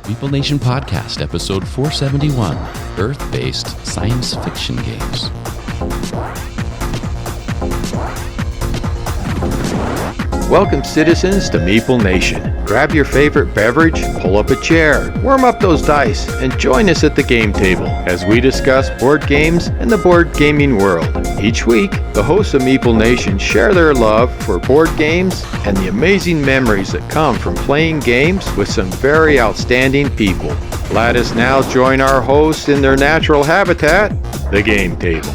Meeple Nation Podcast, episode 471, Earth-Based Science Fiction Games. Welcome, citizens, to Meeple Nation. Grab your favorite beverage, pull up a chair, warm up those dice, and join us at the game table as we discuss board games and the board gaming world. Each week, the hosts of Meeple Nation share their love for board games and the amazing memories that come from playing games with some very outstanding people. Let us now join our hosts in their natural habitat, the game table.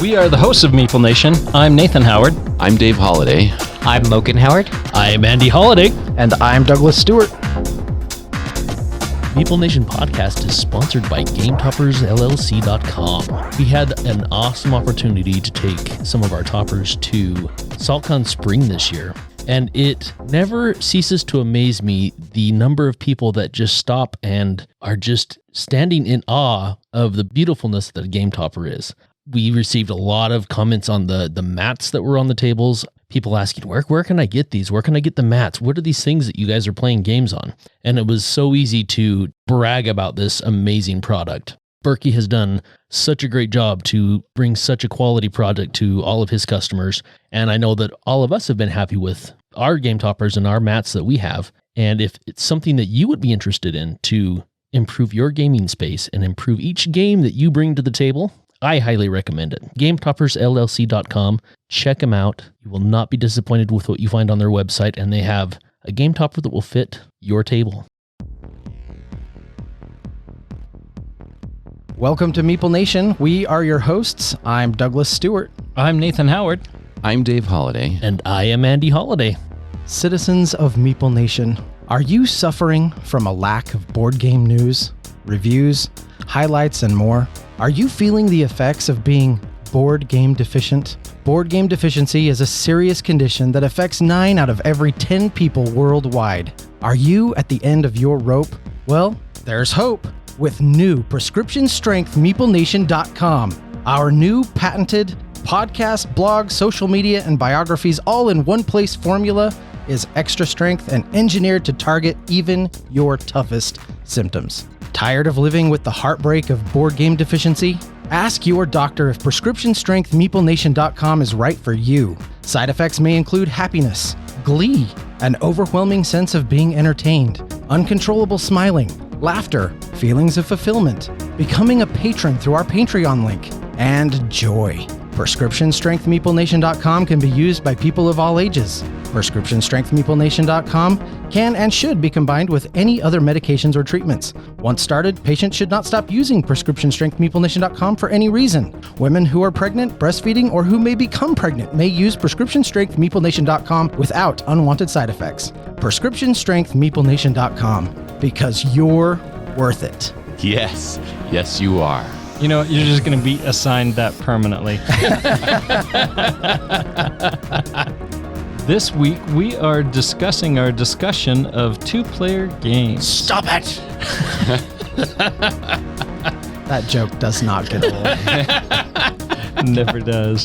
We are the hosts of Meeple Nation. I'm Nathan Howard. I'm Dave Holliday. I'm Logan Howard. I'm Andy Holliday. And I'm Douglas Stewart. Meeple Nation Podcast is sponsored by GameToppersLLC.com. We had an awesome opportunity to take some of our toppers to SaltCon Spring this year, and it never ceases to amaze me the number of people that just stop and are just standing in awe of the beautifulness that a Game Topper is. We received a lot of comments on the mats that were on the tables. People asking, where can I get these? Where can I get the mats? What are these things that you guys are playing games on? And it was so easy to brag about this amazing product. Berkey has done such a great job to bring such a quality product to all of his customers. And I know that all of us have been happy with our game toppers and our mats that we have. And if it's something that you would be interested in to improve your gaming space and improve each game that you bring to the table, I highly recommend it. GameToppersLLC.com. Check them out. You will not be disappointed with what you find on their website, and they have a game topper that will fit your table. Welcome to Meeple Nation. We are your hosts. I'm Douglas Stewart. I'm Nathan Howard. I'm Dave Holliday. And I am Andy Holliday. Citizens of Meeple Nation, are you suffering from a lack of board game news, reviews, highlights, and more? Are you feeling the effects of being board game deficient? Board game deficiency is a serious condition that affects 9 out of every 10 people worldwide. Are you at the end of your rope? Well, there's hope with new prescription-strength MeepleNation.com. Our new patented podcast, blog, social media, and biographies all in one place formula is extra strength and engineered to target even your toughest symptoms. Tired of living with the heartbreak of board game deficiency? Ask your doctor if prescription-strength MeepleNation.com is right for you. Side effects may include happiness, glee, an overwhelming sense of being entertained, uncontrollable smiling, laughter, feelings of fulfillment, becoming a patron through our Patreon link, and joy. Prescription-strength MeepleNation.com can be used by people of all ages. Prescription-strength MeepleNation.com can and should be combined with any other medications or treatments. Once started, patients should not stop using prescription-strength MeepleNation.com for any reason. Women who are pregnant, breastfeeding, or who may become pregnant may use prescription-strength MeepleNation.com without unwanted side effects. Prescription-strength MeepleNation.com, because you're worth it. Yes, you are. You know, you're just going to be assigned that permanently. This week, we are discussing our discussion of two-player games. Stop it! That joke does not get old. Never does.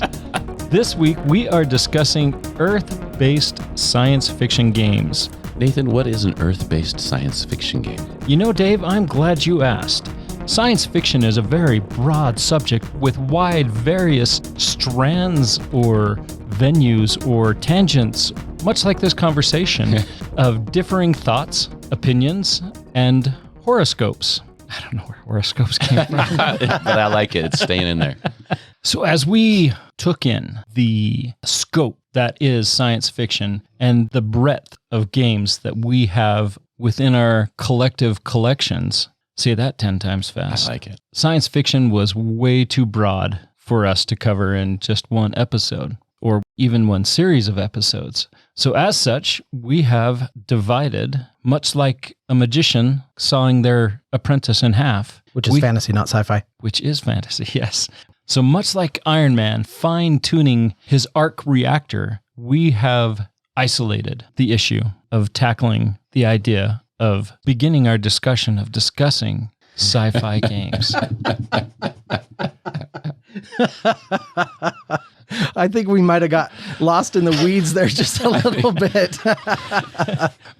This week, we are discussing Earth-based science fiction games. Nathan, what is an Earth-based science fiction game? You know, Dave, I'm glad you asked. Science fiction is a very broad subject with wide various strands or venues or tangents, much like this conversation, of differing thoughts, opinions, and horoscopes. I don't know where horoscopes came from. But I like it. It's staying in there. So as we took in the scope that is science fiction and the breadth of games that we have within our collective collections, say that 10 times fast. I like it. Science fiction was way too broad for us to cover in just one episode or even one series of episodes. So as such, we have divided, much like a magician sawing their apprentice in half. Which is fantasy, not sci-fi. Which is fantasy, yes. So much like Iron Man fine-tuning his arc reactor, we have isolated the issue of tackling the idea of beginning our discussion of discussing sci-fi games. I think we might have got lost in the weeds there just a little bit.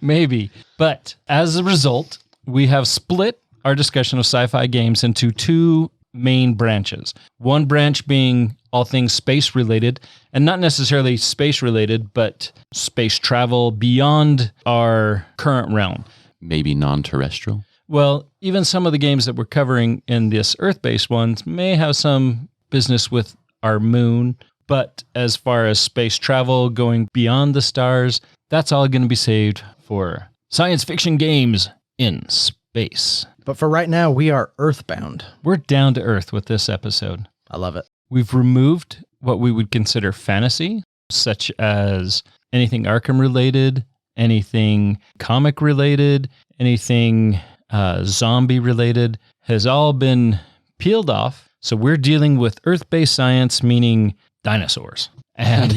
Maybe. But as a result, we have split our discussion of sci-fi games into two main branches. One branch being all things space related, and not necessarily space related, but space travel beyond our current realm. Maybe non-terrestrial. Well, even some of the games that we're covering in this Earth-based ones may have some business with our moon, but as far as space travel going beyond the stars, that's all going to be saved for science fiction games in space. But for right now, we are earthbound. We're down to earth with this episode. I love it. We've removed what we would consider fantasy, such as anything Arkham related, anything comic related, anything zombie related, has all been peeled off. So we're dealing with earth-based science, meaning dinosaurs. And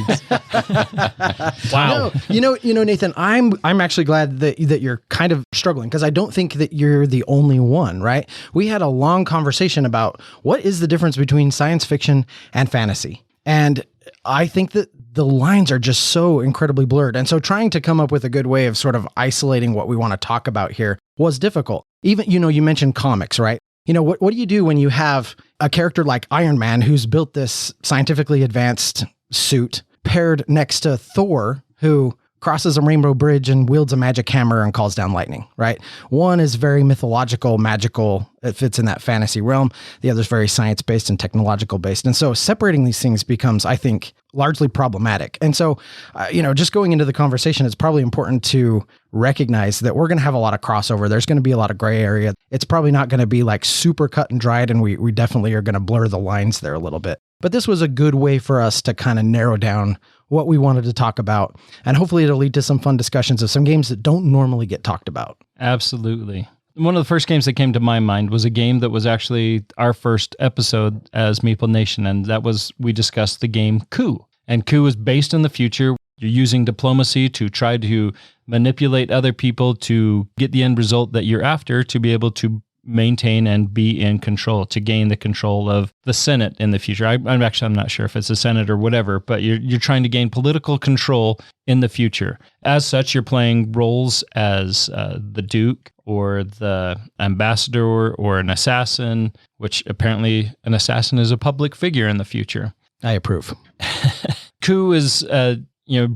wow. You know, Nathan, I'm actually glad that you're kind of struggling, because I don't think that you're the only one, right? We had a long conversation about what is the difference between science fiction and fantasy. And I think that the lines are just so incredibly blurred. And so trying to come up with a good way of sort of isolating what we want to talk about here was difficult. Even, you mentioned comics, right? What do you do when you have a character like Iron Man who's built this scientifically advanced suit paired next to Thor, who crosses a rainbow bridge and wields a magic hammer and calls down lightning, right? One is very mythological, magical. It fits in that fantasy realm. The other is very science-based and technological-based. And so separating these things becomes, I think, largely problematic. And so, just going into the conversation, it's probably important to recognize that we're going to have a lot of crossover. There's going to be a lot of gray area. It's probably not going to be like super cut and dried, and we definitely are going to blur the lines there a little bit. But this was a good way for us to kind of narrow down what we wanted to talk about. And hopefully it'll lead to some fun discussions of some games that don't normally get talked about. Absolutely. One of the first games that came to my mind was a game that was actually our first episode as Meeple Nation, and that was, we discussed the game Coup. And Coup is based in the future. You're using diplomacy to try to manipulate other people to get the end result that you're after, to be able to maintain and be in control, to gain the control of the Senate in the future. I'm not sure if it's the Senate or whatever, but you're trying to gain political control in the future. As such, you're playing roles as the Duke or the ambassador or an assassin, which apparently an assassin is a public figure in the future. I approve. Coup is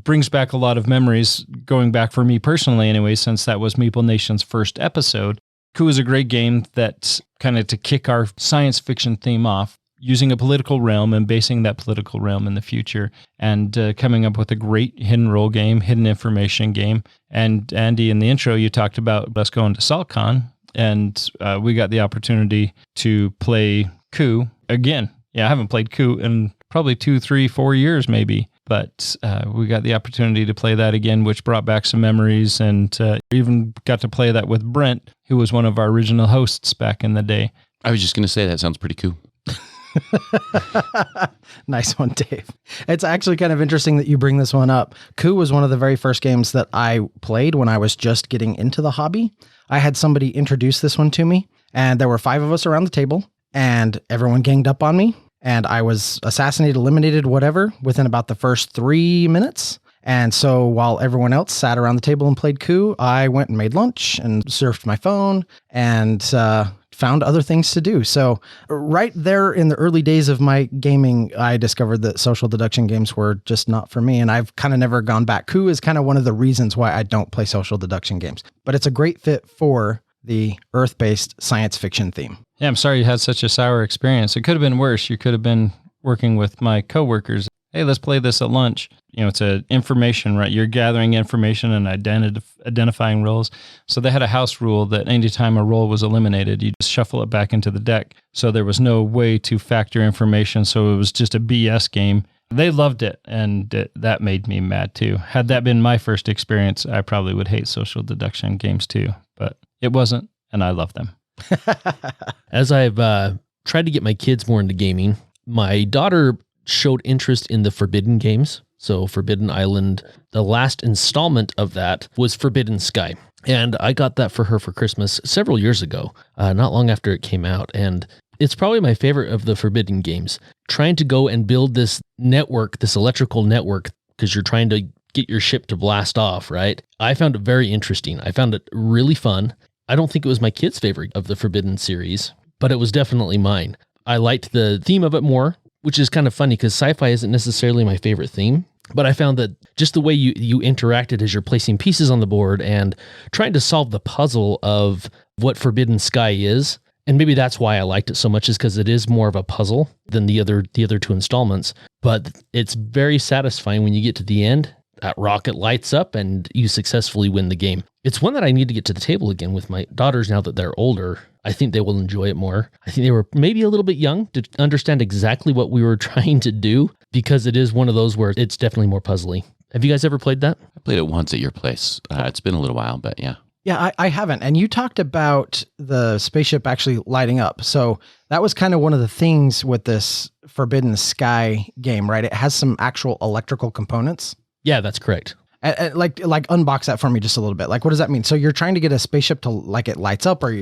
brings back a lot of memories, going back for me personally anyway, since that was Meeple Nation's first episode. Coup is a great game that kind of to kick our science fiction theme off, using a political realm and basing that political realm in the future, and coming up with a great hidden role game, hidden information game. And Andy, in the intro, you talked about us going to SaltCon, and we got the opportunity to play Coup again. Yeah, I haven't played Coup in probably 2, 3, 4 years maybe. But we got the opportunity to play that again, which brought back some memories, and even got to play that with Brent, who was one of our original hosts back in the day. I was just going to say that sounds pretty cool. Nice one, Dave. It's actually kind of interesting that you bring this one up. Coup was one of the very first games that I played when I was just getting into the hobby. I had somebody introduce this one to me, and there were 5 of us around the table, and everyone ganged up on me. And I was assassinated, eliminated, whatever, within about the first 3 minutes. And so while everyone else sat around the table and played Coup, I went and made lunch and surfed my phone and found other things to do. So right there in the early days of my gaming, I discovered that social deduction games were just not for me. And I've kind of never gone back. Coup is kind of one of the reasons why I don't play social deduction games. But it's a great fit for the Earth-based science fiction theme. Yeah, I'm sorry you had such a sour experience. It could have been worse. You could have been working with my coworkers. Hey, let's play this at lunch. It's a information, right? You're gathering information and identifying roles. So they had a house rule that anytime a role was eliminated, you just shuffle it back into the deck. So there was no way to factor information. So it was just a BS game. They loved it, and that made me mad too. Had that been my first experience, I probably would hate social deduction games too. But it wasn't, and I love them. As I've tried to get my kids more into gaming, my daughter showed interest in the Forbidden games. So Forbidden Island, the last installment of that was Forbidden Sky. And I got that for her for Christmas several years ago, not long after it came out. And it's probably my favorite of the Forbidden games. Trying to go and build this network, this electrical network, because you're trying to get your ship to blast off, right? I found it very interesting. I found it really fun. I don't think it was my kid's favorite of the Forbidden series, but it was definitely mine. I liked the theme of it more, which is kind of funny because sci-fi isn't necessarily my favorite theme. But I found that just the way you interacted as you're placing pieces on the board and trying to solve the puzzle of what Forbidden Sky is, and maybe that's why I liked it so much, is because it is more of a puzzle than the other two installments. But it's very satisfying when you get to the end. That rocket lights up and you successfully win the game. It's one that I need to get to the table again with my daughters now that they're older. I think they will enjoy it more. I think they were maybe a little bit young to understand exactly what we were trying to do, because it is one of those where it's definitely more puzzly. Have you guys ever played that? I played it once at your place. It's been a little while, but yeah. Yeah, I haven't. And you talked about the spaceship actually lighting up. So that was kind of one of the things with this Forbidden Sky game, right? It has some actual electrical components. Yeah, that's correct. Like unbox that for me just a little bit. Like, what does that mean? So you're trying to get a spaceship to like it lights up, or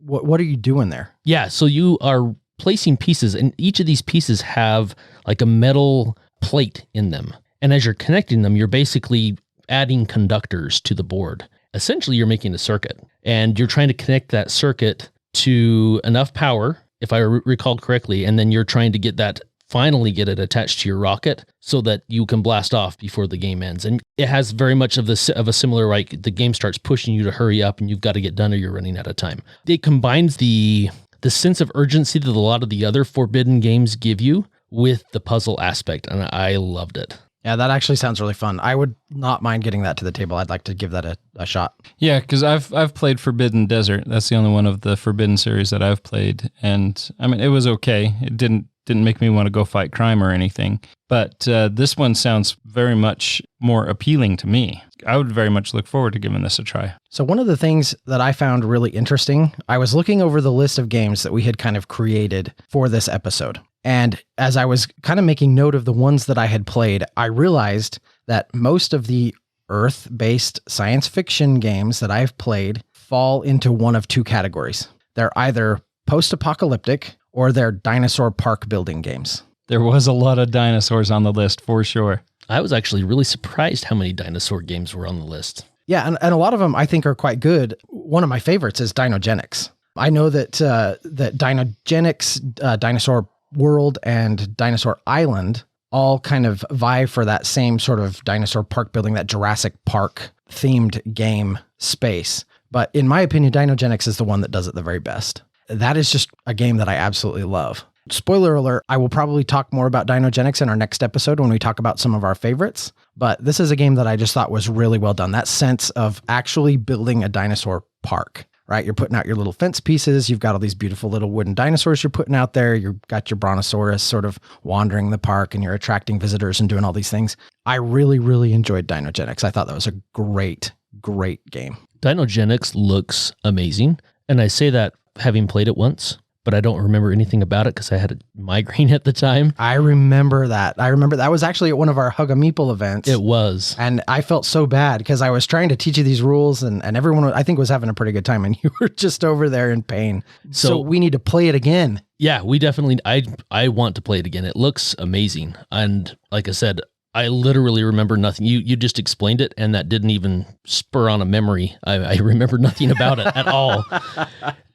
what are you doing there? Yeah, so you are placing pieces, and each of these pieces have like a metal plate in them. And as you're connecting them, you're basically adding conductors to the board. Essentially, you're making a circuit, and you're trying to connect that circuit to enough power, if I recall correctly, and then you're trying to finally get it attached to your rocket so that you can blast off before the game ends. And it has very much of a similar, like the game starts pushing you to hurry up and you've got to get done or you're running out of time. It combines the sense of urgency that a lot of the other Forbidden games give you with the puzzle aspect, and I loved it. Yeah, that actually sounds really fun. I would not mind getting that to the table. I'd like to give that a shot. Yeah, because I've played Forbidden Desert. That's the only one of the Forbidden series that I've played, and I mean, it was okay. It didn't make me want to go fight crime or anything. But this one sounds very much more appealing to me. I would very much look forward to giving this a try. So one of the things that I found really interesting, I was looking over the list of games that we had kind of created for this episode. And as I was kind of making note of the ones that I had played, I realized that most of the Earth-based science fiction games that I've played fall into one of two categories. They're either post-apocalyptic or they're dinosaur park building games. There was a lot of dinosaurs on the list for sure. I was actually really surprised how many dinosaur games were on the list. Yeah, and a lot of them I think are quite good. One of my favorites is Dinogenics. I know that that Dinogenics, Dinosaur World, and Dinosaur Island all kind of vie for that same sort of dinosaur park building, that Jurassic Park themed game space. But in my opinion, Dinogenics is the one that does it the very best. That is just a game that I absolutely love. Spoiler alert, I will probably talk more about Dinogenics in our next episode when we talk about some of our favorites. But this is a game that I just thought was really well done. That sense of actually building a dinosaur park, right? You're putting out your little fence pieces. You've got all these beautiful little wooden dinosaurs you're putting out there. You've got your brontosaurus sort of wandering the park, and you're attracting visitors and doing all these things. I really, really enjoyed Dinogenics. I thought that was a great, great game. Dinogenics looks amazing. And I say that having played it once, but I don't remember anything about it because I had a migraine at the time. I remember that. That was actually at one of our Hug a Meeple events. It was. And I felt so bad because I was trying to teach you these rules, and everyone, I think, was having a pretty good time, and you were just over there in pain. So we need to play it again. Yeah, we definitely, I want to play it again. It looks amazing. And like I said, I literally remember nothing. You just explained it, and that didn't even spur on a memory. I remember nothing about it at all.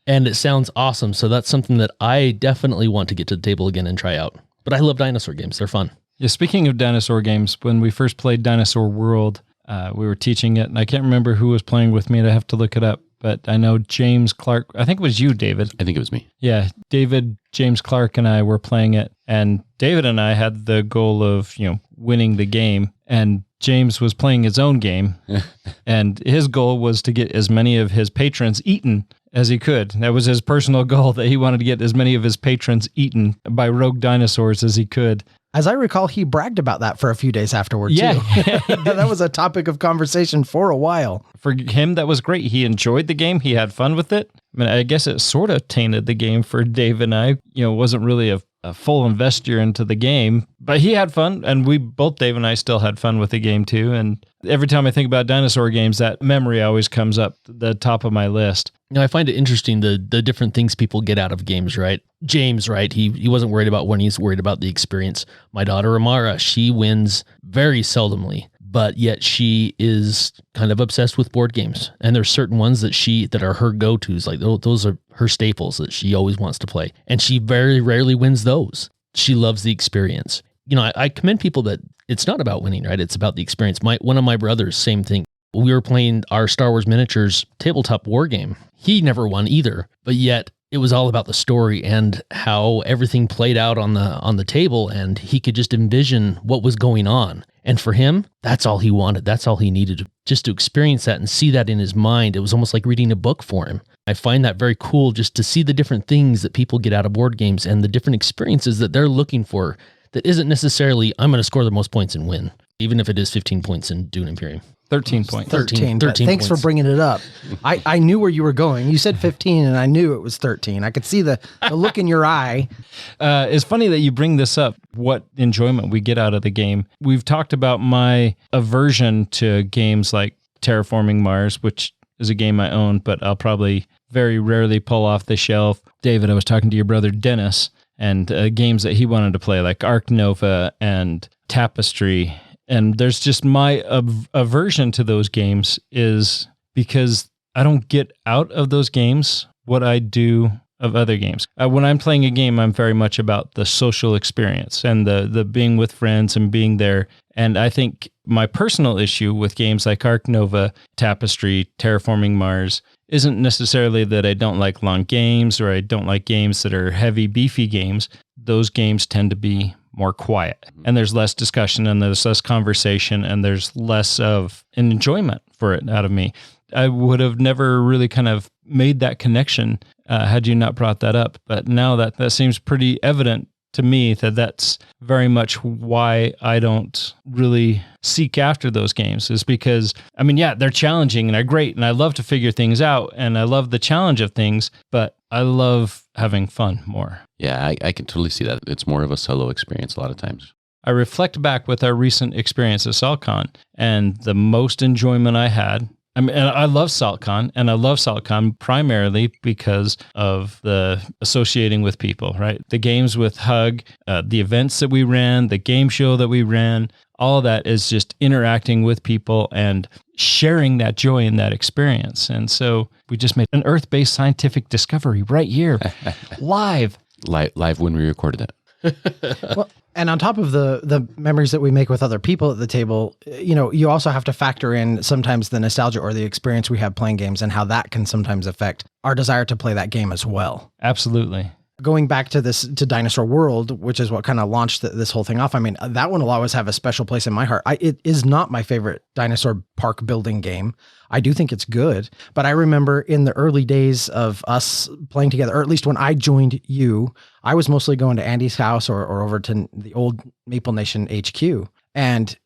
And it sounds awesome. So that's something that I definitely want to get to the table again and try out. But I love dinosaur games. They're fun. Yeah, speaking of dinosaur games, when we first played Dinosaur World, we were teaching it, and I can't remember who was playing with me. I'd have to look it up. But I know James Clark, I think it was you, David. I think it was me. Yeah, David, James Clark, and I were playing it. And David and I had the goal of, winning the game. And James was playing his own game. And his goal was to get as many of his patrons eaten as he could. That was his personal goal, that he wanted to get as many of his patrons eaten by rogue dinosaurs as he could. As I recall, he bragged about that for a few days afterward, too. Yeah. That was a topic of conversation for a while. For him, that was great. He enjoyed the game. He had fun with it. I mean, I guess it sort of tainted the game for Dave and I. Wasn't really a full investor into the game, but he had fun, and both Dave and I still had fun with the game too. And every time I think about dinosaur games, that memory always comes up the top of my list. I find it interesting the different things people get out of games, right? James, right? He wasn't worried about winning, he's worried about the experience. My daughter Amara, she wins very seldomly, but yet she is kind of obsessed with board games. And there's certain ones that are her go-tos, like those are her staples that she always wants to play. And she very rarely wins those. She loves the experience. I commend people that it's not about winning, right? It's about the experience. One of my brothers, same thing. We were playing our Star Wars miniatures tabletop war game. He never won either, but yet it was all about the story and how everything played out on the table, and he could just envision what was going on. And for him, that's all he wanted. That's all he needed, just to experience that and see that in his mind. It was almost like reading a book for him. I find that very cool, just to see the different things that people get out of board games and the different experiences that they're looking for that isn't necessarily, I'm going to score the most points and win, even if it is 15 points in Dune Imperium. 13 points. 13 Thanks points. for bringing it up. I knew where you were going. You said 15 and I knew it was 13. I could see the look in your eye. It's funny that you bring this up, what enjoyment we get out of the game. We've talked about my aversion to games like Terraforming Mars, which is a game I own, but I'll probably very rarely pull off the shelf. David, I was talking to your brother Dennis, and games that he wanted to play like Arc Nova and Tapestry. And there's just my aversion to those games is because I don't get out of those games what I do of other games. When I'm playing a game, I'm very much about the social experience and the being with friends and being there. And I think my personal issue with games like Arc Nova, Tapestry, Terraforming Mars isn't necessarily that I don't like long games or I don't like games that are heavy, beefy games. Those games tend to be more quiet, and there's less discussion and there's less conversation and there's less of an enjoyment for it out of me. I would have never really kind of made that connection had you not brought that up. But now that seems pretty evident to me that that's very much why I don't really seek after those games, is because, I mean, yeah, they're challenging and they're great and I love to figure things out and I love the challenge of things, but I love having fun more. Yeah, I can totally see that. It's more of a solo experience a lot of times. I reflect back with our recent experience at SaltCon, and the most enjoyment I had, I mean, and I love SaltCon, and I love SaltCon primarily because of the associating with people, right? The games with Hug, the events that we ran, the game show that we ran, all of that is just interacting with people and sharing that joy in that experience. And so we just made an Earth-based scientific discovery right here, live. Live when we recorded it. Well, and on top of the memories that we make with other people at the table, you also have to factor in sometimes the nostalgia or the experience we have playing games and how that can sometimes affect our desire to play that game as well. Absolutely. Going back to Dinosaur World, which is what kind of launched this whole thing off. I mean, that one will always have a special place in my heart. It is not my favorite dinosaur park building game. I do think it's good, but I remember in the early days of us playing together, or at least when I joined you, I was mostly going to Andy's house or over to the old Meeple Nation HQ. And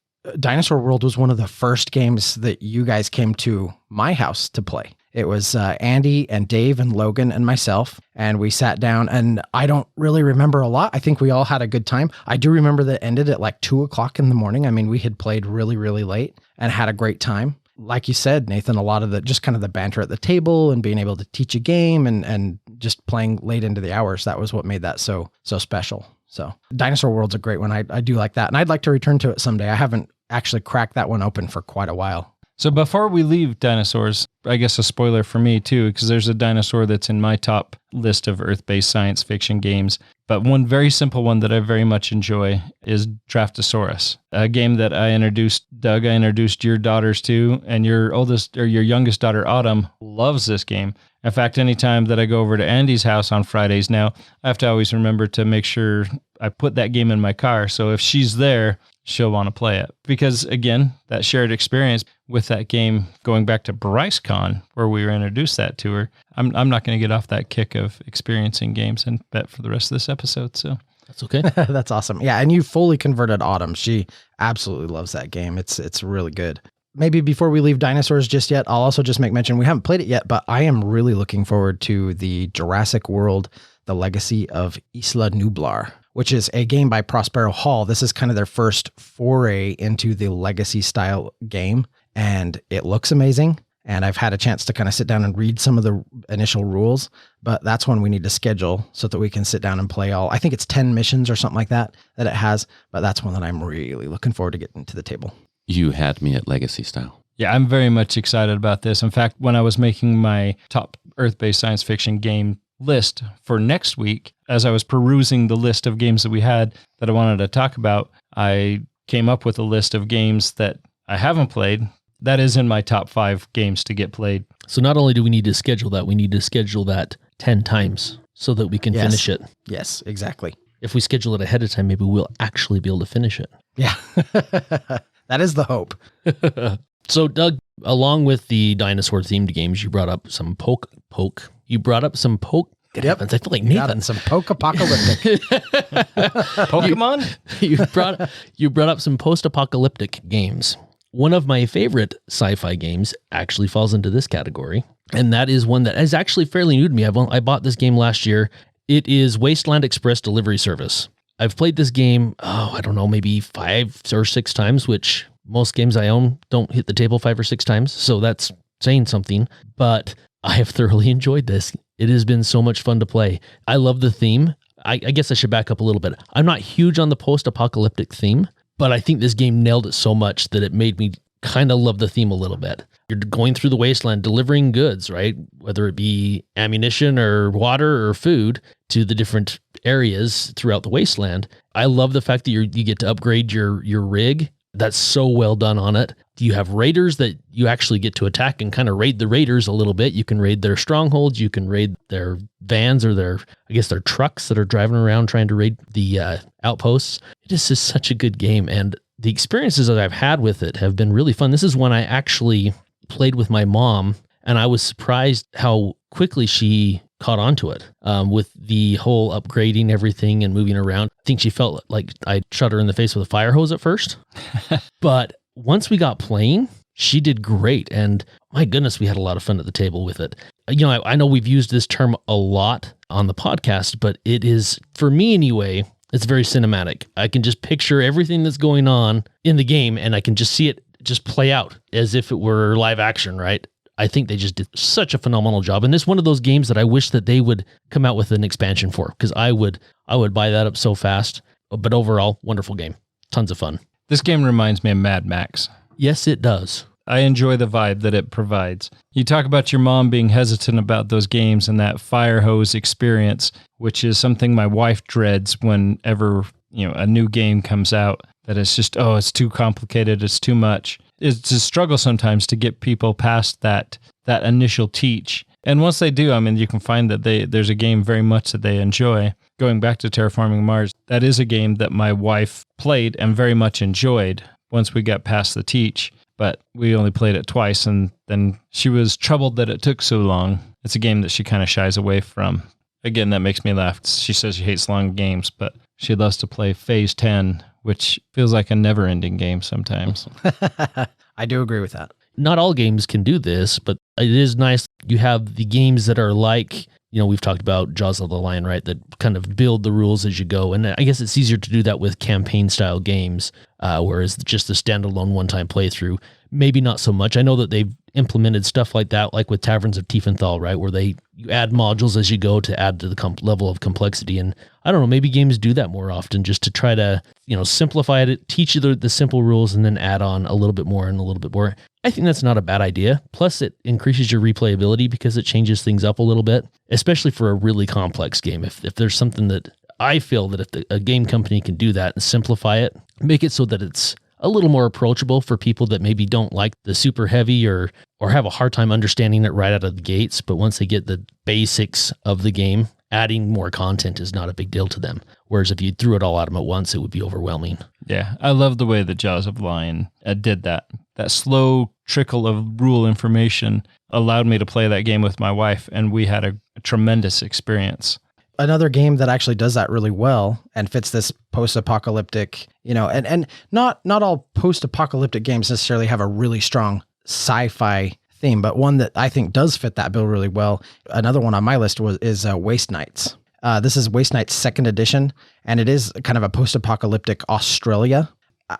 Dinosaur World was one of the first games that you guys came to my house to play. It was Andy and Dave and Logan and myself, and we sat down, and I don't really remember a lot. I think we all had a good time. I do remember that it ended at like 2:00 in the morning. I mean, we had played really, really late and had a great time. Like you said, Nathan, a lot of the just kind of the banter at the table and being able to teach a game and just playing late into the hours, that was what made that so special. So Dinosaur World's a great one. I do like that, and I'd like to return to it someday. I haven't actually cracked that one open for quite a while. So before we leave dinosaurs, I guess a spoiler for me too, because there's a dinosaur that's in my top list of Earth-based science fiction games. But one very simple one that I very much enjoy is Draftosaurus, a game that I introduced your daughters to, and your youngest daughter, Autumn, loves this game. In fact, anytime that I go over to Andy's house on Fridays now, I have to always remember to make sure I put that game in my car. So if she's there, she'll want to play it. Because again, that shared experience with that game, going back to BryceCon, where we were introduced that to her, I'm not going to get off that kick of experiencing games and bet for the rest of this episode. So That's okay. That's awesome. Yeah, and you fully converted Autumn. She absolutely loves that game. It's really good. Maybe before we leave dinosaurs just yet, I'll also just make mention, we haven't played it yet, but I am really looking forward to the Jurassic World, The Legacy of Isla Nublar, which is a game by Prospero Hall. This is kind of their first foray into the legacy style game, and it looks amazing. And I've had a chance to kind of sit down and read some of the initial rules, but that's one we need to schedule so that we can sit down and play all, I think it's 10 missions or something like that it has, but that's one that I'm really looking forward to getting to the table. You had me at Legacy style. Yeah, I'm very much excited about this. In fact, when I was making my top Earth-based science fiction game list for next week, as I was perusing the list of games that we had that I wanted to talk about, I came up with a list of games that I haven't played. That is in my top 5 games to get played. So not only do we need to schedule that, we need to schedule that 10 times so that we can finish it. Yes, exactly. If we schedule it ahead of time, maybe we'll actually be able to finish it. Yeah. That is the hope. So, Doug, along with the dinosaur-themed games, you brought up some poke. You brought up some poke. Good heavens, I feel like Got Nathan. it. Some poke-apocalyptic. Pokemon? You brought up some post-apocalyptic games. One of my favorite sci-fi games actually falls into this category, and that is one that is actually fairly new to me. I bought this game last year. It is Wasteland Express Delivery Service. I've played this game, I don't know, maybe 5 or 6 times, which most games I own don't hit the table 5 or 6 times. So that's saying something, but I have thoroughly enjoyed this. It has been so much fun to play. I love the theme. I guess I should back up a little bit. I'm not huge on the post-apocalyptic theme, but I think this game nailed it so much that it made me kind of love the theme a little bit. You're going through the wasteland, delivering goods, right? Whether it be ammunition or water or food to the different areas throughout the wasteland. I love the fact that you get to upgrade your rig. That's so well done on it. You have raiders that you actually get to attack and kind of raid the raiders a little bit. You can raid their strongholds. You can raid their vans or their trucks that are driving around trying to raid the outposts. It is just such a good game. And the experiences that I've had with it have been really fun. This is one I actually played with my mom, and I was surprised how quickly she caught on to it with the whole upgrading everything and moving around. I think she felt like I shot her in the face with a fire hose at first. But once we got playing, she did great. And my goodness, we had a lot of fun at the table with it. You know, I know we've used this term a lot on the podcast, but it is, for me anyway, it's very cinematic. I can just picture everything that's going on in the game, and I can just see it just play out as if it were live action, right? I think they just did such a phenomenal job. And it's one of those games that I wish that they would come out with an expansion for, because I would buy that up so fast. But overall, wonderful game. Tons of fun. This game reminds me of Mad Max. Yes, it does. I enjoy the vibe that it provides. You talk about your mom being hesitant about those games and that fire hose experience, which is something my wife dreads whenever, a new game comes out, that it's just, it's too complicated, it's too much. It's a struggle sometimes to get people past that initial teach. And once they do, you can find that there's a game very much that they enjoy. Going back to Terraforming Mars, that is a game that my wife played and very much enjoyed once we got past the teach. But we only played it twice, and then she was troubled that it took so long. It's a game that she kind of shies away from. Again, that makes me laugh. She says she hates long games, but she loves to play Phase 10, which feels like a never-ending game sometimes. I do agree with that. Not all games can do this, but it is nice. You have the games that are like, we've talked about Jaws of the Lion, right? That kind of build the rules as you go. And I guess it's easier to do that with campaign-style games, whereas just the standalone one-time playthrough, maybe not so much. I know that they've implemented stuff like that, like with Taverns of Tiefenthal, right? Where you add modules as you go to add to the level of complexity. And I don't know, maybe games do that more often just to try to, simplify it, teach you the simple rules, and then add on a little bit more and a little bit more. I think that's not a bad idea. Plus, it increases your replayability because it changes things up a little bit, especially for a really complex game. If there's something that I feel that if a game company can do that and simplify it, make it so that it's a little more approachable for people that maybe don't like the super heavy or have a hard time understanding it right out of the gates. But once they get the basics of the game, adding more content is not a big deal to them. Whereas if you threw it all at them at once, it would be overwhelming. Yeah, I love the way that Jaws of the Lion did that. That slow trickle of rule information allowed me to play that game with my wife, and we had a tremendous experience. Another game that actually does that really well and fits this post-apocalyptic, and not all post-apocalyptic games necessarily have a really strong sci-fi theme, but one that I think does fit that bill really well. Another one on my list is Waste Nights. This is Waste Nights 2nd edition, and it is kind of a post-apocalyptic Australia.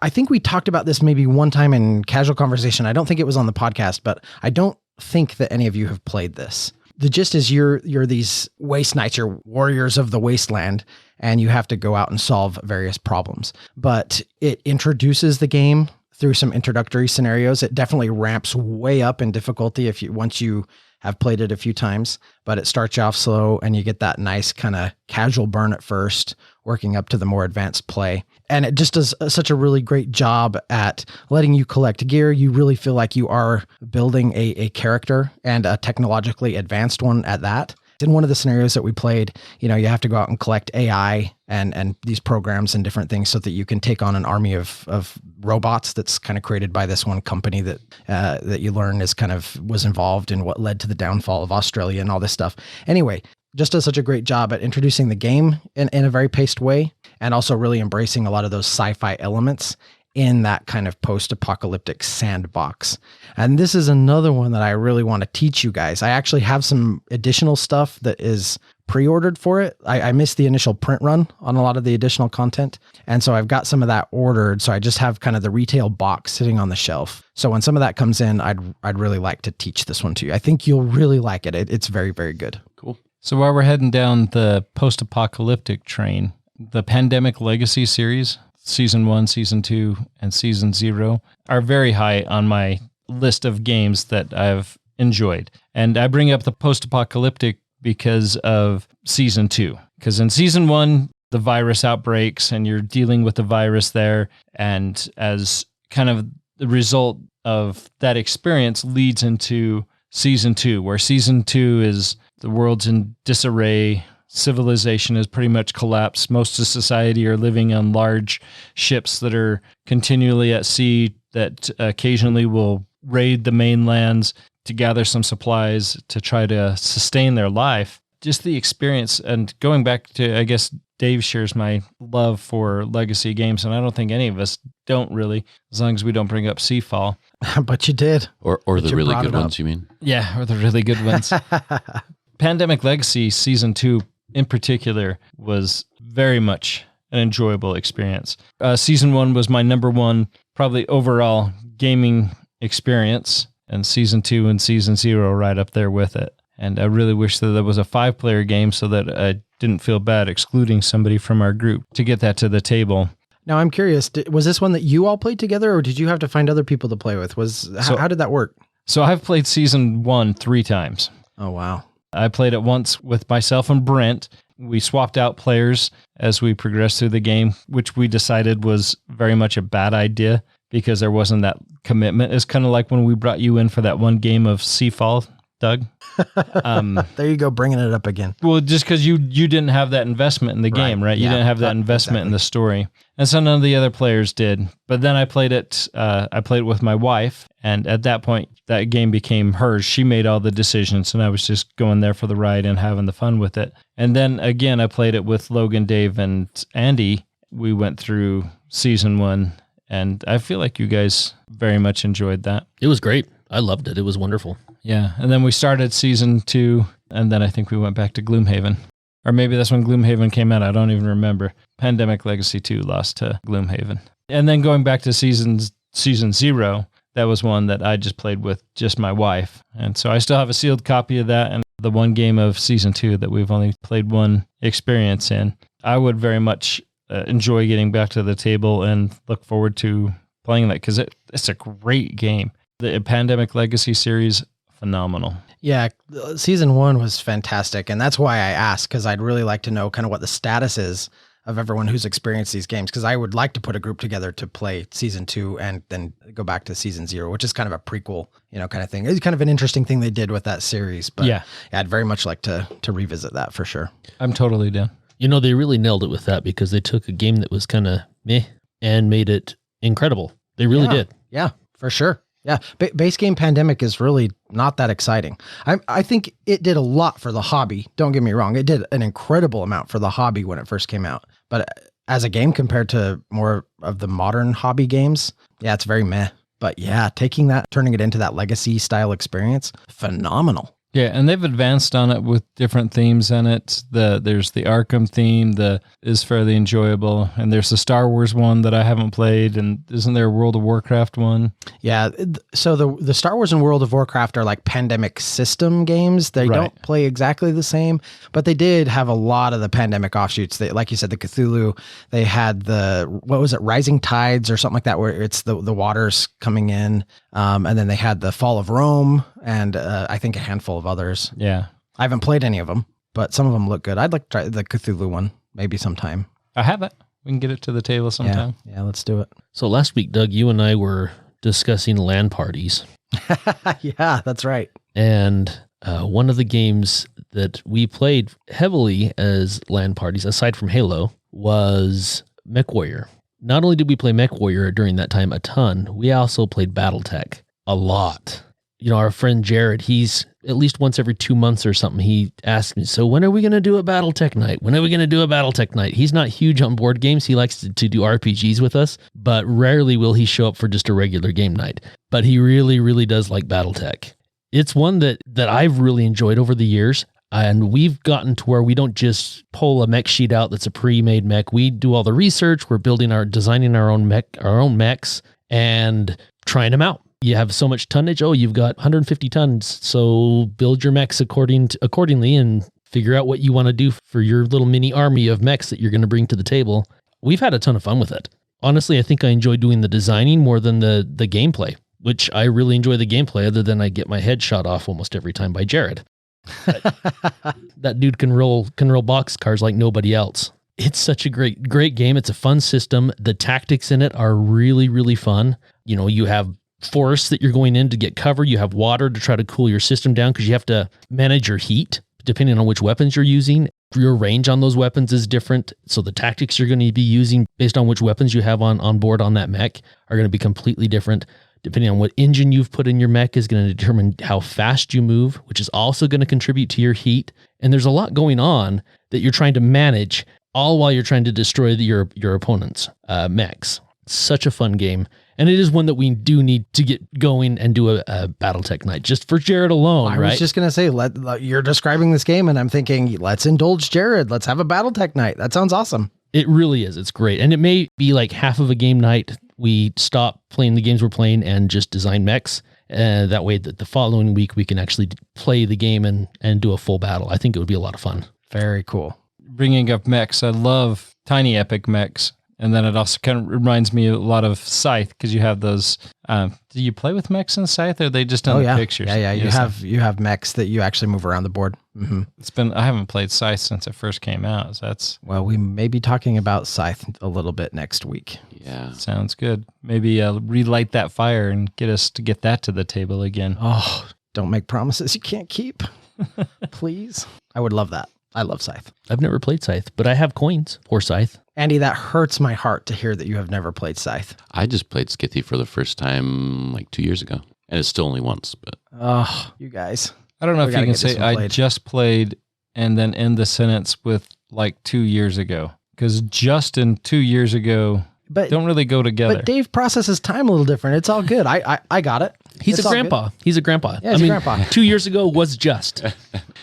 I think we talked about this maybe one time in casual conversation. I don't think it was on the podcast, but I don't think that any of you have played this. The gist is you're these waste knights, you're warriors of the wasteland, and you have to go out and solve various problems. But it introduces the game through some introductory scenarios. It definitely ramps way up in difficulty once you have played it a few times, but it starts you off slow and you get that nice kind of casual burn at first, working up to the more advanced play. And it just does such a really great job at letting you collect gear. You really feel like you are building a character, and a technologically advanced one at that. In one of the scenarios that we played, you have to go out and collect AI and these programs and different things so that you can take on an army of robots that's kind of created by this one company that you learn was involved in what led to the downfall of Australia and all this stuff. Anyway, just does such a great job at introducing the game in a very paced way, and also really embracing a lot of those sci-fi elements in that kind of post-apocalyptic sandbox. And this is another one that I really want to teach you guys. I actually have some additional stuff that is pre-ordered for it. I missed the initial print run on a lot of the additional content. And so I've got some of that ordered. So I just have kind of the retail box sitting on the shelf. So when some of that comes in, I'd really like to teach this one to you. I think you'll really like it. It's very, very good. Cool. So while we're heading down the post-apocalyptic train, the Pandemic Legacy series, Season 1, Season 2, and Season 0 are very high on my list of games that I've enjoyed. And I bring up the post-apocalyptic because of Season 2. Because in Season 1, the virus outbreaks and you're dealing with the virus there. And as kind of the result of that experience leads into Season 2, where Season 2 is the world's in disarray. Civilization has pretty much collapsed. Most of society are living on large ships that are continually at sea that occasionally will raid the mainlands to gather some supplies to try to sustain their life. Just the experience, and going back to, I guess, Dave shares my love for legacy games, and I don't think any of us don't really, as long as we don't bring up Seafall. But you did. Or the really good ones, you mean? Yeah, or the really good ones. Pandemic Legacy Season 2 in particular was very much an enjoyable experience. Season 1 was my number one, probably overall gaming experience, and Season 2 and Season 0 right up there with it. And I really wish that there was a 5-player game so that I didn't feel bad excluding somebody from our group to get that to the table. Now I'm curious, was this one that you all played together, or did you have to find other people to play with? How did that work? So I've played Season 1 3 times. Oh, wow. I played it once with myself and Brent. We swapped out players as we progressed through the game, which we decided was very much a bad idea because there wasn't that commitment. It's kind of like when we brought you in for that one game of Seafall, Doug. There you go, bringing it up again. Well, just because you didn't have that investment in the game, right? You didn't have that investment in the story. And so none of the other players did. But then I played it with my wife, and at that point, that game became hers. She made all the decisions, and I was just going there for the ride and having the fun with it. And then again, I played it with Logan, Dave, and Andy. We went through Season 1, and I feel like you guys very much enjoyed that. It was great. I loved it. It was wonderful. Yeah, and then we started Season 2, and then I think we went back to Gloomhaven. Or maybe that's when Gloomhaven came out. I don't even remember. Pandemic Legacy 2 lost to Gloomhaven. And then going back to Season 0, that was one that I just played with just my wife. And so I still have a sealed copy of that and the one game of Season 2 that we've only played one experience in. I would very much enjoy getting back to the table and look forward to playing that because it's a great game. The Pandemic Legacy series, phenomenal. Yeah, Season 1 was fantastic, and that's why I asked, because I'd really like to know kind of what the status is of everyone who's experienced these games, because I would like to put a group together to play Season 2 and then go back to Season 0, which is kind of a prequel, kind of thing. It's kind of an interesting thing they did with that series, but yeah I'd very much like to revisit that for sure. I'm totally down. They really nailed it with that because they took a game that was kind of meh and made it incredible. They really did. Yeah, for sure. Yeah, base game Pandemic is really not that exciting. I think it did a lot for the hobby. Don't get me wrong. It did an incredible amount for the hobby when it first came out. But as a game compared to more of the modern hobby games, it's very meh. But yeah, taking that, turning it into that legacy style experience, phenomenal. Yeah, and they've advanced on it with different themes in it. There's the Arkham theme that is fairly enjoyable, and there's the Star Wars one that I haven't played, and isn't there a World of Warcraft one? Yeah, so the Star Wars and World of Warcraft are like pandemic system games. They don't play exactly the same, but they did have a lot of the pandemic offshoots. They, like you said, the Cthulhu, they had what was it, Rising Tides or something like that, where it's the waters coming in, and then they had the Fall of Rome, and I think a handful of others. Yeah. I haven't played any of them, but some of them look good. I'd like to try the Cthulhu one maybe sometime. I have it. We can get it to the table sometime. Yeah, let's do it. So last week, Doug, you and I were discussing LAN parties. Yeah, that's right. And one of the games that we played heavily as LAN parties, aside from Halo, was MechWarrior. Not only did we play MechWarrior during that time a ton, we also played BattleTech a lot. You know, our friend Jared, he's at least once every 2 months or something, he asks me, so when are we going to do a BattleTech night? When are we going to do a BattleTech night? He's not huge on board games. He likes to do RPGs with us, but rarely will he show up for just a regular game night. But he really, really does like BattleTech. It's one that I've really enjoyed over the years. And we've gotten to where we don't just pull a mech sheet out that's a pre-made mech. We do all the research. We're designing our own mechs and trying them out. You have so much tonnage. Oh, you've got 150 tons. So build your mechs accordingly and figure out what you want to do for your little mini army of mechs that you're going to bring to the table. We've had a ton of fun with it. Honestly, I think I enjoy doing the designing more than the gameplay, which I really enjoy the gameplay other than I get my head shot off almost every time by Jared. That dude can roll boxcars like nobody else. It's such a great game. It's a fun system. The tactics in it are really, really fun. You know, you have forests that you're going in to get cover. You have water to try to cool your system down because you have to manage your heat depending on which weapons you're using. Your range on those weapons is different. So the tactics you're going to be using based on which weapons you have on board on that mech are going to be completely different. Depending on what engine you've put in your mech is going to determine how fast you move, which is also going to contribute to your heat. And there's a lot going on that you're trying to manage, all while you're trying to destroy your opponent's mechs. Such a fun game. And it is one that we do need to get going and do a BattleTech night just for Jared alone, right? I was just going to say, you're describing this game and I'm thinking, let's indulge Jared. Let's have a BattleTech night. That sounds awesome. It really is. It's great. And it may be like half of a game night. We stop playing the games we're playing and just design mechs. That way that the following week we can actually play the game and do a full battle. I think it would be a lot of fun. Very cool. Bringing up mechs, I love tiny epic mechs. And then it also kind of reminds me a lot of Scythe because you have those. Do you play with mechs in Scythe, or are they just on the pictures? Yeah. You have mechs that you actually move around the board. Mm-hmm. I haven't played Scythe since it first came out. So well, we may be talking about Scythe a little bit next week. Yeah, sounds good. Maybe relight that fire and get that to the table again. Oh, don't make promises you can't keep, please. I would love that. I love Scythe. I've never played Scythe, but I have coins for Scythe. Andy, that hurts my heart to hear that you have never played Scythe. I just played Skithy for the first time like 2 years ago. And it's still only once, but... Oh, you guys. I don't know if you can say I just played and then end the sentence with like 2 years ago. Because just in 2 years ago don't really go together. But Dave processes time a little different. It's all good. I got it. He's a grandpa. He's a grandpa. Yeah, he's a grandpa. 2 years ago was just.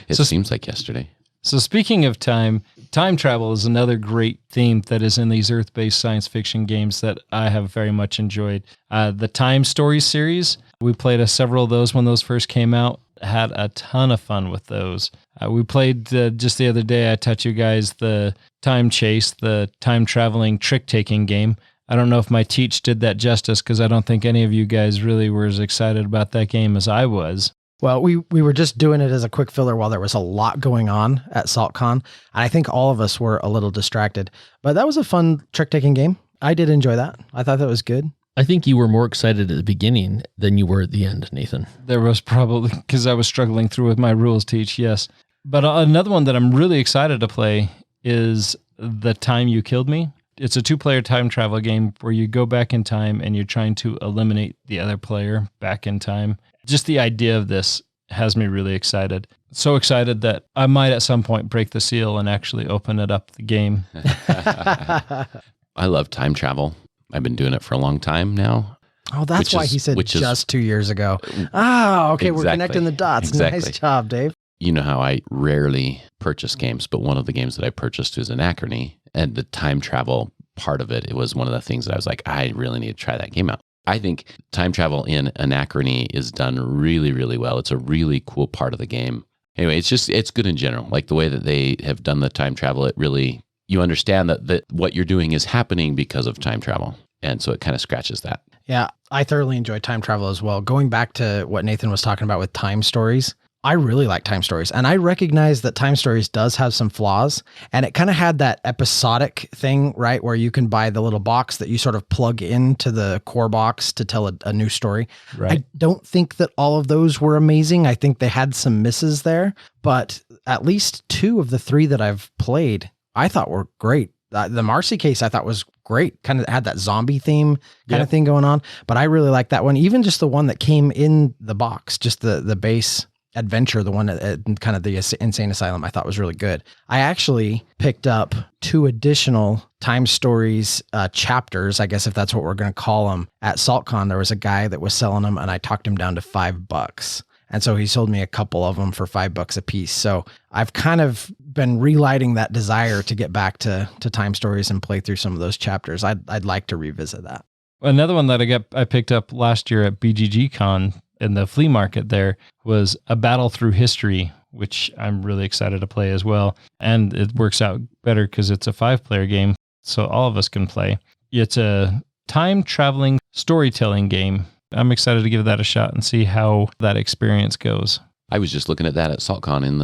It seems like yesterday. So speaking of time travel is another great theme that is in these Earth-based science fiction games that I have very much enjoyed. The Time Stories series, we played several of those when those first came out. Had a ton of fun with those. We played just the other day, I taught you guys the Time Chase, the time-traveling trick-taking game. I don't know if my teach did that justice because I don't think any of you guys really were as excited about that game as I was. Well, we were just doing it as a quick filler while there was a lot going on at SaltCon. And I think all of us were a little distracted. But that was a fun trick-taking game. I did enjoy that. I thought that was good. I think you were more excited at the beginning than you were at the end, Nathan. There was probably, because I was struggling through with my rules teach, yes. But another one that I'm really excited to play is The Time You Killed Me. It's a 2-player time travel game where you go back in time and you're trying to eliminate the other player back in time. Just the idea of this has me really excited. So excited that I might at some point break the seal and actually open it up the game. I love time travel. I've been doing it for a long time now. Oh, that's why he said just 2 years ago. Ah, okay. We're connecting the dots. Exactly. Nice job, Dave. You know how I rarely purchase games, but one of the games that I purchased was Anachrony, and the time travel part of it was one of the things that I was like, I really need to try that game out. I think time travel in Anachrony is done really, really well. It's a really cool part of the game. Anyway, it's good in general. Like the way that they have done the time travel, it really, you understand that what you're doing is happening because of time travel. And so it kind of scratches that. Yeah, I thoroughly enjoy time travel as well. Going back to what Nathan was talking about with time stories, I really like time stories. And I recognize that time stories does have some flaws. And it kind of had that episodic thing, right? Where you can buy the little box that you sort of plug into the core box to tell a new story. Right. I don't think that all of those were amazing. I think they had some misses there. But at least 2 of the 3 that I've played, I thought were great. The Marcy case I thought was great. Kind of had that zombie theme kind of thing going on. But I really like that one. Even just the one that came in the box, just the base adventure, the one at kind of the insane asylum, I thought was really good. I actually picked up 2 additional time stories chapters, I guess if that's what we're going to call them. At SaltCon, there was a guy that was selling them, and I talked him down to $5. And so he sold me a couple of them for $5 a piece. So I've kind of been relighting that desire to get back to time stories and play through some of those chapters. I'd like to revisit that. Another one that I picked up last year at BGG Con in the flea market there was A Battle Through History, which I'm really excited to play as well. And it works out better because it's a 5-player game, so all of us can play. It's a time-traveling storytelling game. I'm excited to give that a shot and see how that experience goes. I was just looking at that at SaltCon in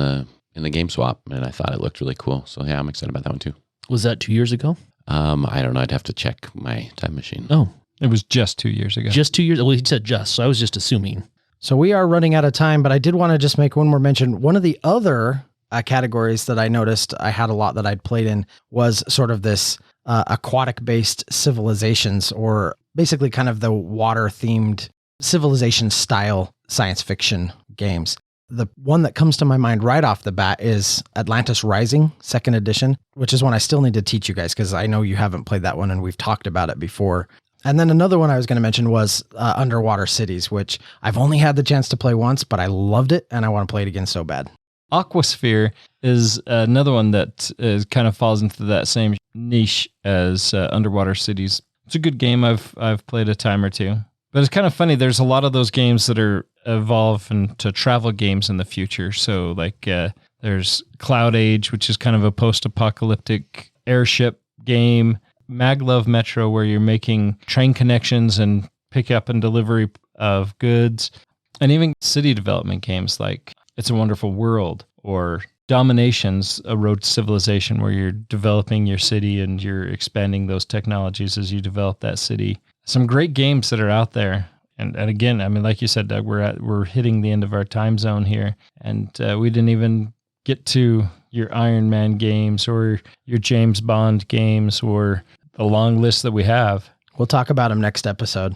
the game swap, and I thought it looked really cool. So yeah, I'm excited about that one too. Was that 2 years ago? I don't know. I'd have to check my time machine. Oh, it was just 2 years ago. Just 2 years? Well, he said just, so I was just assuming. So we are running out of time, but I did want to just make one more mention. One of the other categories that I noticed I had a lot that I'd played in was sort of this aquatic-based civilizations, or basically kind of the water-themed civilization-style science fiction games. The one that comes to my mind right off the bat is Atlantis Rising, 2nd edition, which is one I still need to teach you guys because I know you haven't played that one and we've talked about it before. And then another one I was going to mention was Underwater Cities, which I've only had the chance to play once, but I loved it and I want to play it again so bad. Aquasphere is another one that kind of falls into that same niche as Underwater Cities. It's a good game. I've played a time or two. But it's kind of funny. There's a lot of those games that are evolve into travel games in the future. So like there's Cloud Age, which is kind of a post-apocalyptic airship game. Maglev Metro, where you're making train connections and pick up and delivery of goods. And even city development games like It's a Wonderful World or Dominations, a road to civilization, where you're developing your city and you're expanding those technologies as you develop that city. Some great games that are out there. And again, I mean, like you said, Doug, we're hitting the end of our time zone here. And we didn't even get to your Iron Man games or your James Bond games or the long list that we have. We'll talk about them next episode.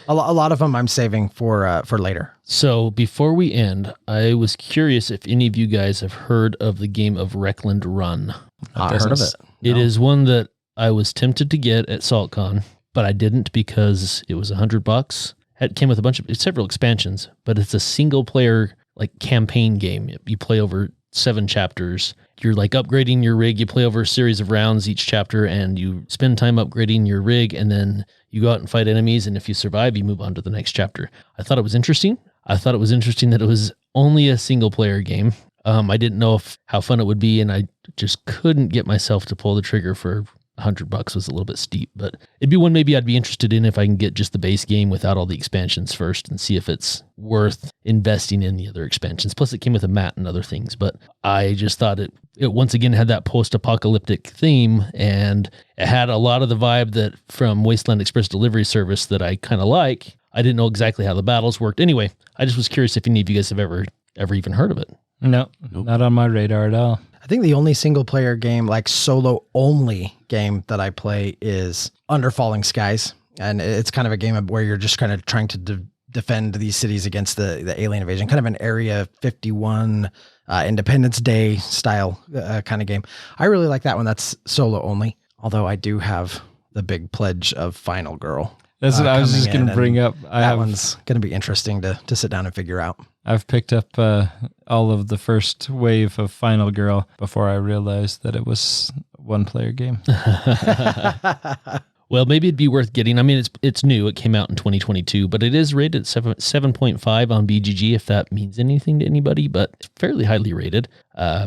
A lot of them I'm saving for later. So before we end, I was curious if any of you guys have heard of the game of Reckland Run. I heard of it. It is one that I was tempted to get at SaltCon, but I didn't because it was $100. It came with several expansions, but it's a single player like campaign game. You play over 7 chapters. You're like upgrading your rig. You play over a series of rounds each chapter, and you spend time upgrading your rig, and then you go out and fight enemies, and if you survive, you move on to the next chapter. I thought it was interesting. I thought it was interesting that it was only a single-player game. I didn't know how fun it would be, and I just couldn't get myself to pull the trigger for $100 was a little bit steep, but it'd be one maybe I'd be interested in if I can get just the base game without all the expansions first and see if it's worth investing in the other expansions. Plus it came with a mat and other things, but I just thought it once again had that post-apocalyptic theme, and it had a lot of the vibe that from Wasteland Express Delivery Service that I kind of like. I didn't know exactly how the battles worked. Anyway, I just was curious if any of you guys have ever even heard of it. No, nope. Not on my radar at all. I think the only single player game, like solo only game that I play is Under Falling Skies. And it's kind of a game where you're just kind of trying to defend these cities against the alien invasion, kind of an Area 51 Independence Day style kind of game. I really like that one. That's solo only, although I do have the big pledge of Final Girl. That's what I was just going to bring up. That one's going to be interesting to sit down and figure out. I've picked up all of the first wave of Final Girl before I realized that it was one-player game. Well, maybe it'd be worth getting. I mean, it's new. It came out in 2022, but it is rated 7.5 on BGG, if that means anything to anybody, but it's fairly highly rated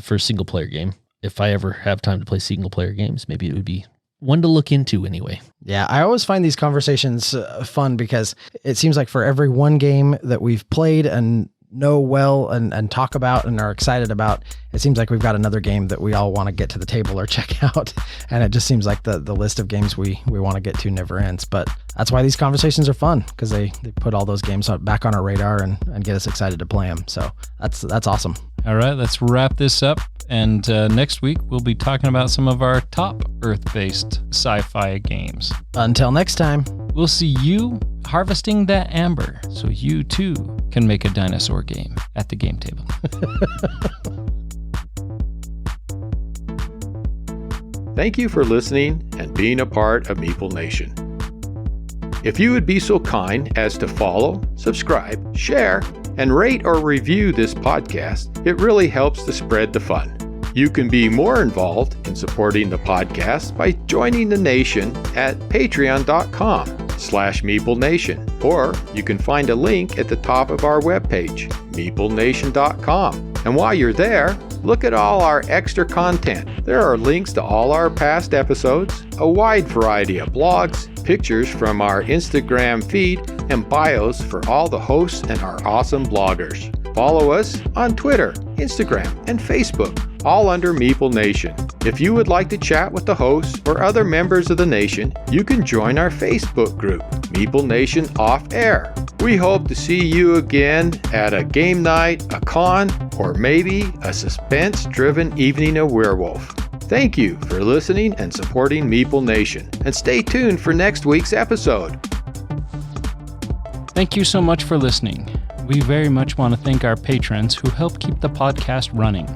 for a single-player game. If I ever have time to play single-player games, maybe it would be one to look into anyway. Yeah, I always find these conversations fun because it seems like for every one game that we've played and know well and talk about and are excited about, it seems like we've got another game that we all want to get to the table or check out. And it just seems like the list of games we want to get to never ends. But that's why these conversations are fun, because they put all those games back on our radar and get us excited to play them. So that's awesome. All right, let's wrap this up. And next week, we'll be talking about some of our top Earth-based sci-fi games. Until next time. We'll see you harvesting that amber so you too can make a dinosaur game at the game table. Thank you for listening and being a part of Meeple Nation. If you would be so kind as to follow, subscribe, share, and rate or review this podcast, it really helps to spread the fun. You can be more involved in supporting the podcast by joining the nation at patreon.com/MeepleNation, or you can find a link at the top of our webpage, meeplenation.com. And while you're there, look at all our extra content. There are links to all our past episodes, a wide variety of blogs, pictures from our Instagram feed, and bios for all the hosts and our awesome bloggers. Follow us on Twitter, Instagram, and Facebook, all under Meeple Nation. If you would like to chat with the hosts or other members of the nation, you can join our Facebook group, Meeple Nation Off Air. We hope to see you again at a game night, a con, or maybe a suspense-driven evening of Werewolf. Thank you for listening and supporting Meeple Nation, and stay tuned for next week's episode. Thank you so much for listening. We very much want to thank our patrons who help keep the podcast running.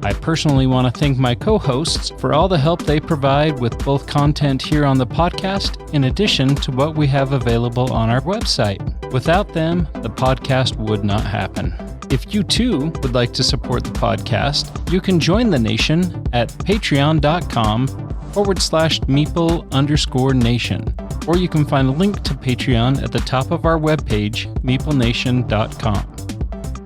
I personally want to thank my co-hosts for all the help they provide with both content here on the podcast, in addition to what we have available on our website. Without them, the podcast would not happen. If you too would like to support the podcast, you can join the nation at patreon.com/Meeple_nation. Or you can find a link to Patreon at the top of our webpage, meeplenation.com.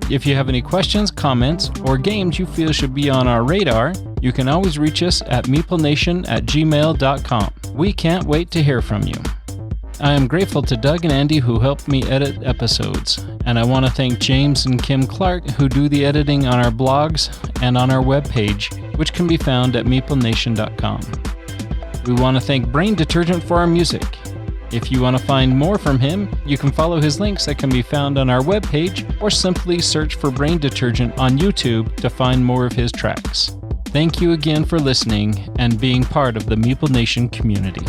If you have any questions, comments, or games you feel should be on our radar, you can always reach us at meeplenation@gmail.com. We can't wait to hear from you. I am grateful to Doug and Andy who helped me edit episodes, and I want to thank James and Kim Clark who do the editing on our blogs and on our webpage, which can be found at meeplenation.com. We want to thank Brain Detergent for our music. If you want to find more from him, you can follow his links that can be found on our webpage, or simply search for Brain Detergent on YouTube to find more of his tracks. Thank you again for listening and being part of the Meeple Nation community.